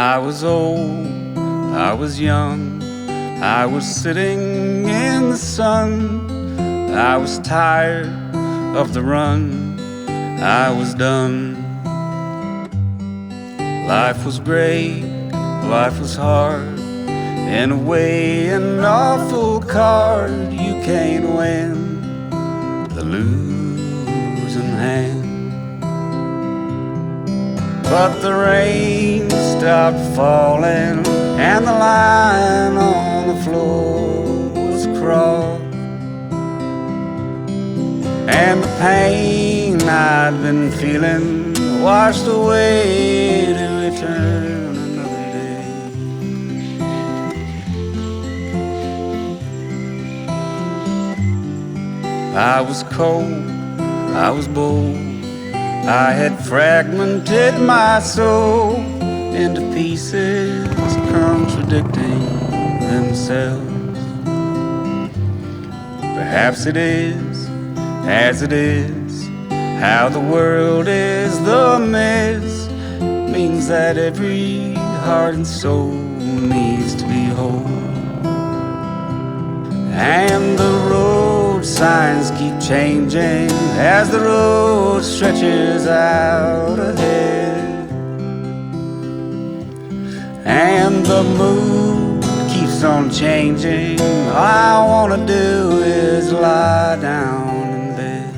I was old, I was young, I was sitting in the sun. I was tired of the run, I was done. Life was great, life was hard, in a way an awful card. You can't win the losing hand. But the rain stopped falling and the line on the floor was crossed, and the pain I'd been feeling washed away to return another day. I was cold, I was bold, I had fragmented my soul into pieces contradicting themselves. Perhaps it is as it is, how the world is the mess, means that every heart and soul needs to be whole. And the road signs keep changing as the road stretches out ahead, and the mood keeps on changing. All I wanna do is lie down in bed.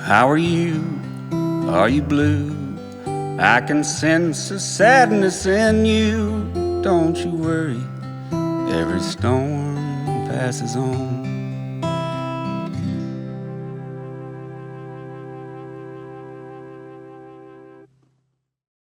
How are you? Are you blue? I can sense a sadness in you. Don't you worry, every storm passes on.